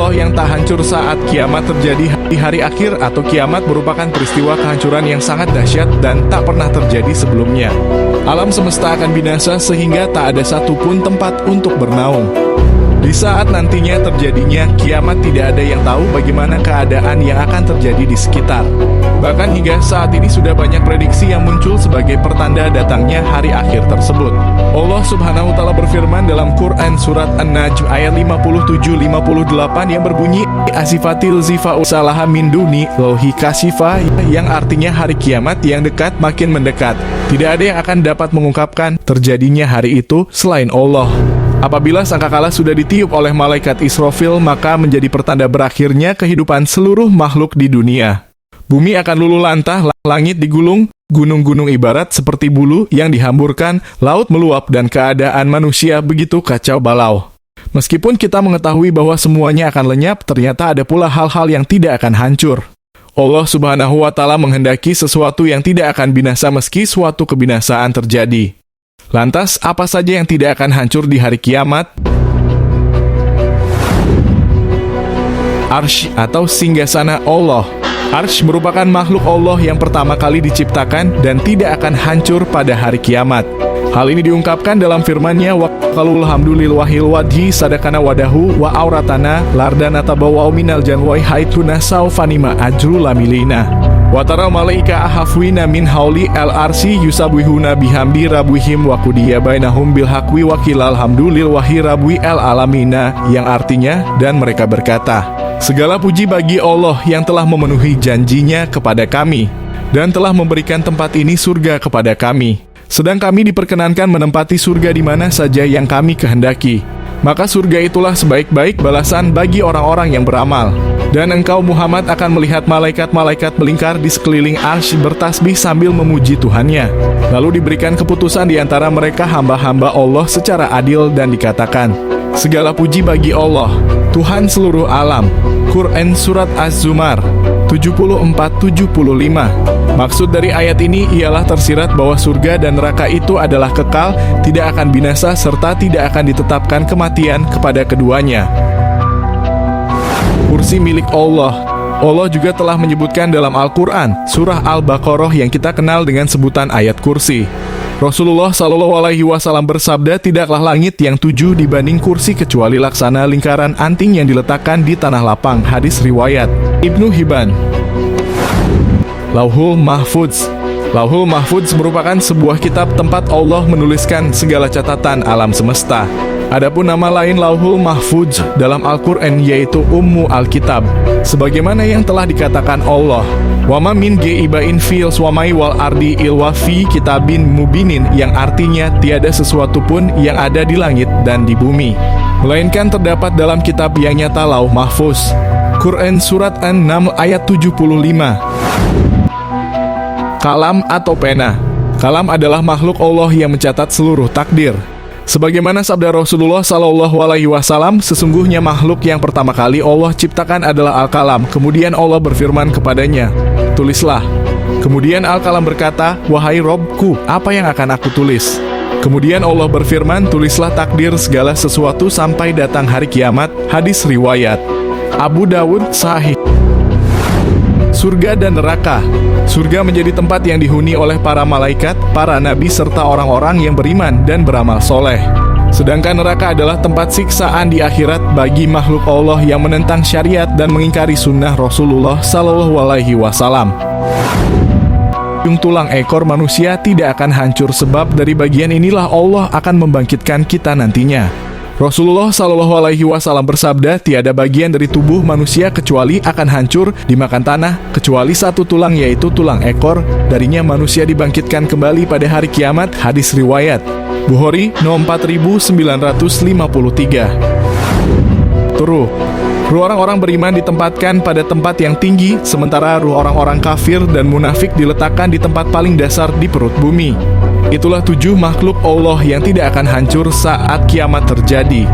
Allah yang tak hancur saat kiamat terjadi di hari akhir atau kiamat merupakan peristiwa kehancuran yang sangat dahsyat dan tak pernah terjadi sebelumnya. Alam semesta akan binasa sehingga tak ada satupun tempat untuk bernaung. Di saat nantinya terjadinya kiamat, tidak ada yang tahu bagaimana keadaan yang akan terjadi di sekitar. Bahkan hingga saat ini sudah banyak prediksi yang muncul sebagai pertanda datangnya hari akhir tersebut. Allah Subhanahu wa Ta'ala berfirman dalam Quran surat An-Najm ayat 57-58 yang berbunyi, Asifatil zifa'u salaha min duni lohi kasifah, yang artinya hari kiamat yang dekat makin mendekat. Tidak ada yang akan dapat mengungkapkan terjadinya hari itu selain Allah. Apabila sangkakala sudah ditiup oleh malaikat Israfil, maka menjadi pertanda berakhirnya kehidupan seluruh makhluk di dunia. Bumi akan luluh lantah, langit digulung, gunung-gunung ibarat seperti bulu yang dihamburkan, laut meluap, dan keadaan manusia begitu kacau balau. Meskipun kita mengetahui bahwa semuanya akan lenyap, ternyata ada pula hal-hal yang tidak akan hancur. Allah Subhanahu wa Ta'ala menghendaki sesuatu yang tidak akan binasa meski suatu kebinasaan terjadi. Lantas, apa saja yang tidak akan hancur di hari kiamat? Arsy atau singgasana Allah. Arsy merupakan makhluk Allah yang pertama kali diciptakan dan tidak akan hancur pada hari kiamat. Hal ini diungkapkan dalam firman-Nya, wa qalul hamdulil wahil wadhi sadakana wadahu wa auratana lardana tabawau minal janwai haituna saufanima ajru lamilina. Watara malaika ahafwina min hauli al-arsi yusabwihuna bihamdi rabwihim wa qudiya bainahum bil haqwi wa qilal hamdulil wahi rabwi al-alamina, yang artinya, dan mereka berkata, segala puji bagi Allah yang telah memenuhi janjinya kepada kami dan telah memberikan tempat ini surga kepada kami. Sedang kami diperkenankan menempati surga di mana saja yang kami kehendaki. Maka surga itulah sebaik-baik balasan bagi orang-orang yang beramal. Dan engkau Muhammad akan melihat malaikat-malaikat melingkar di sekeliling arsy bertasbih sambil memuji Tuhannya. Lalu diberikan keputusan di antara mereka hamba-hamba Allah secara adil dan dikatakan, segala puji bagi Allah, Tuhan seluruh alam. Quran Surat Az-Zumar 74-75. Maksud dari ayat ini ialah tersirat bahwa surga dan neraka itu adalah kekal, tidak akan binasa, serta tidak akan ditetapkan kematian kepada keduanya. Kursi milik Allah. Allah juga telah menyebutkan dalam Al-Quran, surah Al-Baqarah yang kita kenal dengan sebutan ayat kursi. Rasulullah SAW bersabda, tidaklah langit yang 7 dibanding kursi kecuali laksana lingkaran anting yang diletakkan di tanah lapang. Hadis riwayat Ibnu Hibban. Lauhul Mahfudz. Lauhul Mahfudz merupakan sebuah kitab tempat Allah menuliskan segala catatan alam semesta. Adapun nama lain Lauhul Mahfudz dalam Al-Quran yaitu Ummu Al-Kitab, sebagaimana yang telah dikatakan Allah, wama min geibain fil swamai wal ardi ilwa fi kitabin mubinin, yang artinya tiada sesuatu pun yang ada di langit dan di bumi, melainkan terdapat dalam kitab yang nyata, Lauh Mahfuz. Quran Surat An-Naml ayat 75. Kalam atau pena. Kalam adalah makhluk Allah yang mencatat seluruh takdir. Sebagaimana sabda Rasulullah SAW, sesungguhnya makhluk yang pertama kali Allah ciptakan adalah Al-Kalam. Kemudian Allah berfirman kepadanya, tulislah. Kemudian Al-Kalam berkata, wahai Robku, apa yang akan aku tulis? Kemudian Allah berfirman, tulislah takdir segala sesuatu sampai datang hari kiamat. Hadis riwayat Abu Dawud Sahih. Surga dan neraka. Surga menjadi tempat yang dihuni oleh para malaikat, para nabi, serta orang-orang yang beriman dan beramal soleh. Sedangkan neraka adalah tempat siksaan di akhirat bagi makhluk Allah yang menentang syariat dan mengingkari sunnah Rasulullah SAW. Tulang ekor manusia tidak akan hancur, sebab dari bagian inilah Allah akan membangkitkan kita nantinya. Rasulullah SAW bersabda, tiada bagian dari tubuh manusia kecuali akan hancur dimakan tanah, kecuali satu tulang, yaitu tulang ekor. Darinya manusia dibangkitkan kembali pada hari kiamat. Hadis riwayat Bukhari nomor 4953. Ruh orang-orang beriman ditempatkan pada tempat yang tinggi, sementara ruh orang-orang kafir dan munafik diletakkan di tempat paling dasar di perut bumi. Itulah 7 makhluk Allah yang tidak akan hancur saat kiamat terjadi.